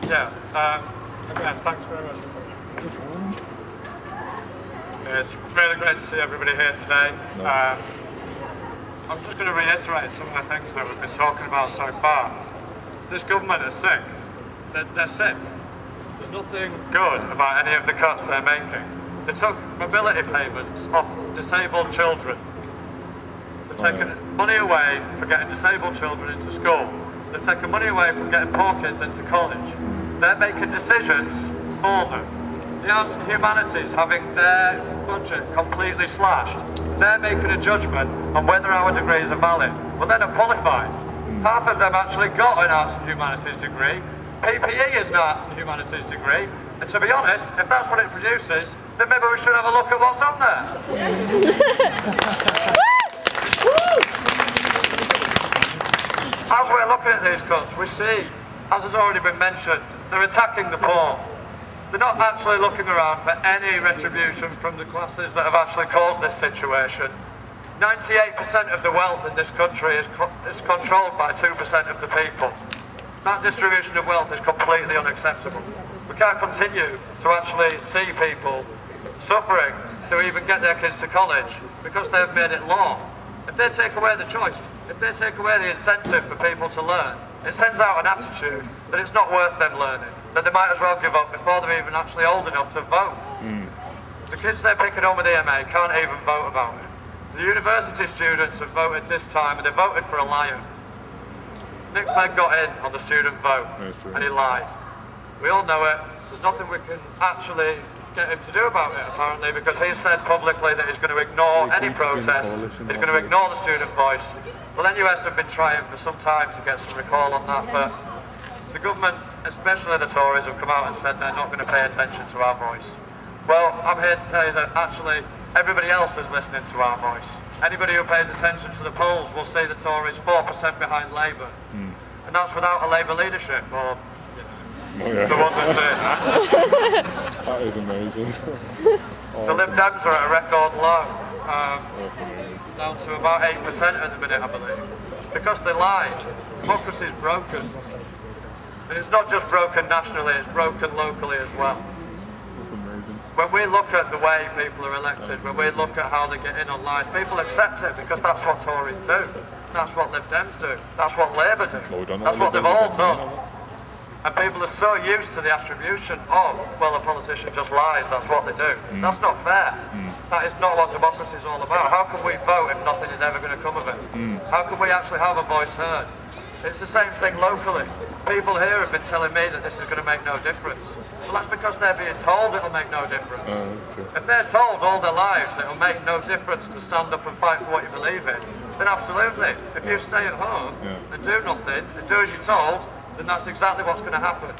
Again, thanks very much for coming. It's really great to see everybody here today. I'm just going to reiterate some of the things that we've been talking about so far. This government is sick. They're sick. There's nothing good about any of the cuts they're making. They took mobility payments off disabled children. They've taken money away from getting disabled children into school. They're taking money away from getting poor kids into college. They're making decisions for them. The arts and humanities having their budget completely slashed. They're making a judgment on whether our degrees are valid. Well, they're not qualified. Half of them actually got an arts and humanities degree. PPE is an arts and humanities degree. And to be honest, if that's what it produces, then maybe we should have a look at what's on there. As we're looking at these cuts, we see, as has already been mentioned, they're attacking the poor. They're not actually looking around for any retribution from the classes that have actually caused this situation. 98% of the wealth in this country is controlled by 2% of the people. That distribution of wealth is completely unacceptable. We can't continue to actually see people suffering to even get their kids to college because they've made it law. If they take away the choice, if they take away the incentive for people to learn, it sends out an attitude that it's not worth them learning, that they might as well give up before they're even actually old enough to vote. The kids they're picking on with the MA can't even vote about it. The university students have voted this time and they voted for a liar. Nick Clegg got in on the student vote and he lied. We all know it. There's nothing we can actually get him to do about it, apparently, because he said publicly that he's going to ignore any protest, he's going to ignore the student voice. Well, NUS have been trying for some time to get some recall on that, but the government, especially the Tories, have come out and said they're not going to pay attention to our voice. Well, I'm here to tell you that actually everybody else is listening to our voice. Anybody who pays attention to the polls will see the Tories 4% behind Labour. And that's without a Labour leadership, or the one that's in. That is amazing. The Lib Dems are at a record low, down to about 8% at the minute, I believe. Because they lied. Democracy is broken. And it's not just broken nationally, it's broken locally as well. That's amazing. When we look at the way people are elected, when we look at how they get in on lies, people accept it because that's what Tories do. That's what Lib Dems do. That's what Labour do. That's what they've all done. And people are so used to the attribution of, well, a politician just lies, that's what they do. That's not fair. That is not what democracy is all about. How can we vote if nothing is ever going to come of it? How can we actually have a voice heard? It's the same thing locally. People here have been telling me that this is going to make no difference. Well, that's because they're being told it'll make no difference. If they're told all their lives it'll make no difference to stand up and fight for what you believe in, then absolutely. If you stay at home and do nothing, and do as you're told, then that's exactly what's going to happen.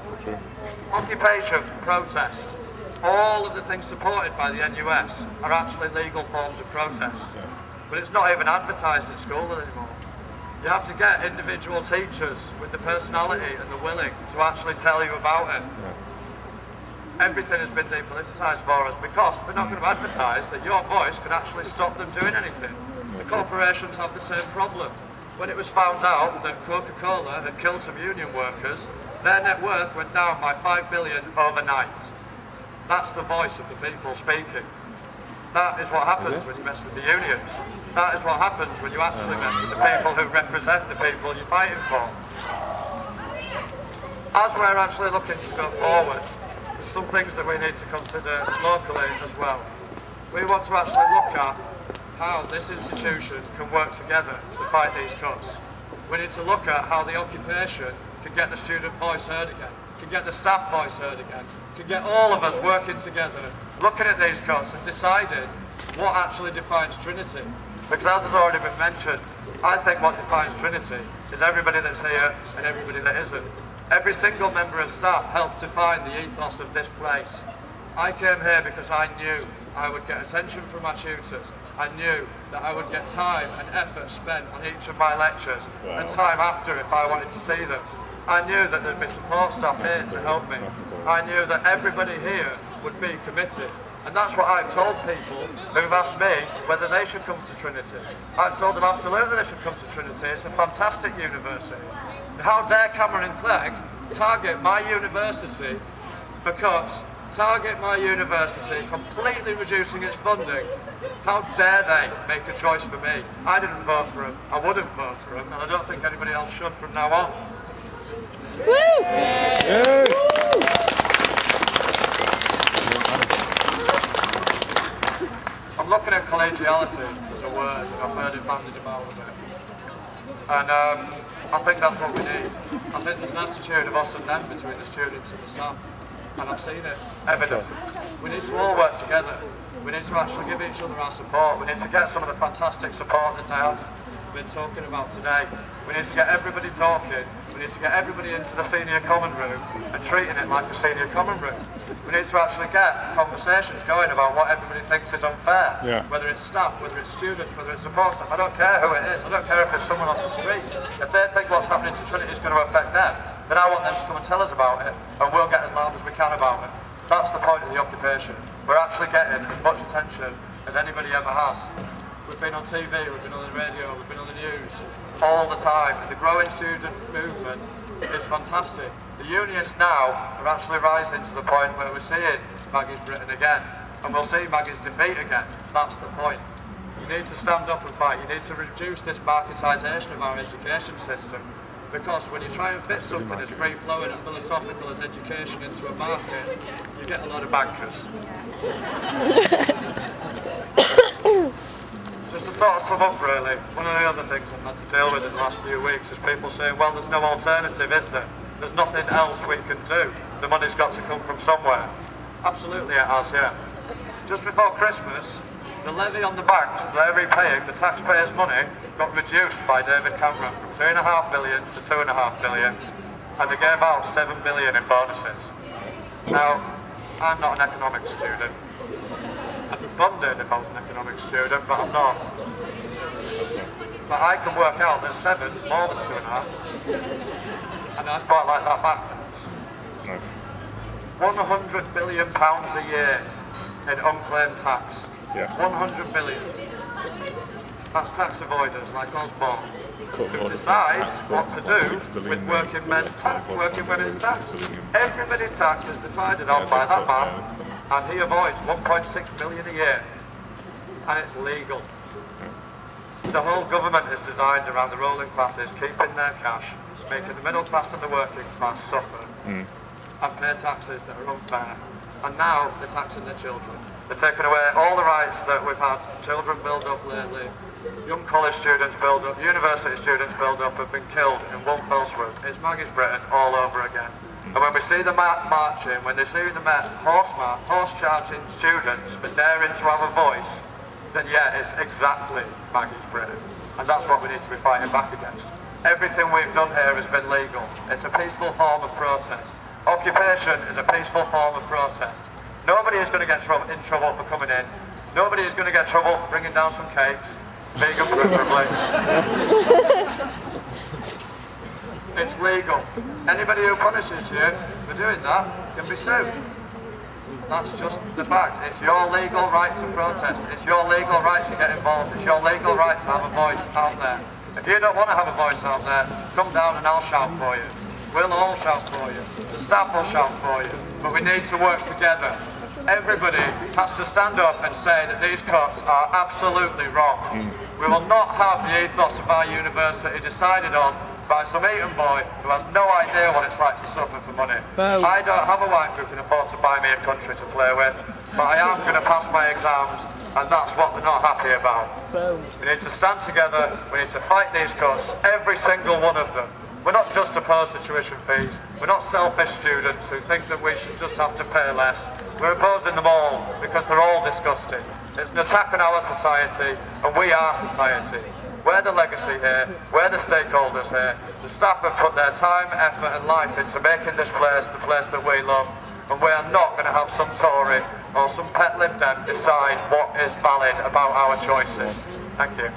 Occupation, protest, all of the things supported by the NUS are actually legal forms of protest. But it's not even advertised at school anymore. You have to get individual teachers with the personality and the willing to actually tell you about it. Everything has been depoliticised for us because they're not going to advertise that your voice can actually stop them doing anything. The corporations have the same problem. When it was found out that Coca-Cola had killed some union workers, their net worth went down by 5 billion overnight. That's the voice of the people speaking. That is what happens when you mess with the unions. That is what happens when you actually mess with the people who represent the people you're fighting for. As we're actually looking to go forward, there's some things that we need to consider locally as well. We want to actually look at how this institution can work together to fight these cuts. We need to look at how the occupation can get the student voice heard again, can get the staff voice heard again, can get all of us working together, looking at these cuts and deciding what actually defines Trinity. Because as has already been mentioned, I think what defines Trinity is everybody that's here and everybody that isn't. Every single member of staff helps define the ethos of this place. I came here because I knew I would get attention from my tutors. I knew that I would get time and effort spent on each of my lectures and time after if I wanted to see them. I knew that there'd be support staff here to help me. I knew that everybody here would be committed. And that's what I've told people who've asked me whether they should come to Trinity. I've told them absolutely they should come to Trinity. It's a fantastic university. How dare Cameron and Clegg target my university for cuts, target my university completely reducing its funding. How dare they make a choice for me? I didn't vote for them, I wouldn't vote for them, and I don't think anybody else should from now on. Woo! Yay! I'm looking at collegiality as a word, and I've heard it bandied about a bit. And I think that's what we need. I think there's an attitude of us and them between the students and the staff. And I've seen it evident. We need to all work together. We need to actually give each other our support. We need to get some of the fantastic support that they have been talking about today. We need to get everybody talking. We need to get everybody into the senior common room and treating it like a senior common room. We need to actually get conversations going about what everybody thinks is unfair. Yeah. Whether it's staff, whether it's students, whether it's support staff. I don't care who it is. I don't care if it's someone off the street. If they think what's happening to Trinity is going to affect them, then I want them to come and tell us about it, and we'll get as loud as we can about it. That's the point of the occupation. We're actually getting as much attention as anybody ever has. We've been on TV, we've been on the radio, we've been on the news all the time, and the growing student movement is fantastic. The unions now are actually rising to the point where we're seeing Maggie's Britain again, and we'll see Maggie's defeat again. That's the point. You need to stand up and fight. You need to reduce this marketisation of our education system, because when you try and fit something as free-flowing and philosophical as education into a market, you get a lot of bankers. Just to sort of sum up really, one of the other things I've had to deal with in the last few weeks is people saying, well, there's no alternative, is there? There's nothing else we can do. The money's got to come from somewhere. Absolutely it has, yeah. Just before Christmas, the levy on the banks they're repaying, the taxpayers' money, got reduced by David Cameron from £3.5 billion to £2.5 billion, and they gave out £7 billion in bonuses. Now, I'm not an economics student. I'd be funded if I was an economics student, but I'm not. But I can work out that 7's more than 2.5, and I'd quite like that back, thanks. Nice. £100 billion a year in unclaimed tax. Yeah. 100 billion. That's tax avoiders like Osborne, Cool. who decides what to do with working men's tax, working women's tax. Everybody's tax is divided on by that man, and he avoids 1.6 billion a year. And it's legal. The whole government is designed around the ruling classes keeping their cash, making the middle class and the working class suffer, and pay taxes that are unfair. And now they're taxing their children. They're taking away all the rights that we've had children build up lately. Young college students build up, university students build up, have been killed in one fell swoop. It's Maggie's Britain all over again. And when we see the marching, when they see the horse-charging students for daring to have a voice, then yeah, it's exactly Maggie's Britain. And that's what we need to be fighting back against. Everything we've done here has been legal. It's a peaceful form of protest. Occupation is a peaceful form of protest. Nobody is going to get in trouble for coming in. Nobody is going to get trouble for bringing down some cakes. Vegan preferably. It's legal. Anybody who punishes you for doing that can be sued. That's just the fact. It's your legal right to protest. It's your legal right to get involved. It's your legal right to have a voice out there. If you don't want to have a voice out there, come down and I'll shout for you. We'll all shout for you. The staff will shout for you. But we need to work together. Everybody has to stand up and say that these cuts are absolutely wrong. We will not have the ethos of our university decided on by some Eton boy who has no idea what it's like to suffer for money. I don't have a wife who can afford to buy me a country to play with, but I am going to pass my exams, and that's what we're not happy about. We need to stand together, we need to fight these cuts, every single one of them. We're not just opposed to tuition fees, we're not selfish students who think that we should just have to pay less. We're opposing them all because they're all disgusting. It's an attack on our society, and we are society. We're the legacy here, we're the stakeholders here. The staff have put their time, effort and life into making this place the place that we love, and we are not going to have some Tory or some pet Lib Dem decide what is valid about our choices. Thank you.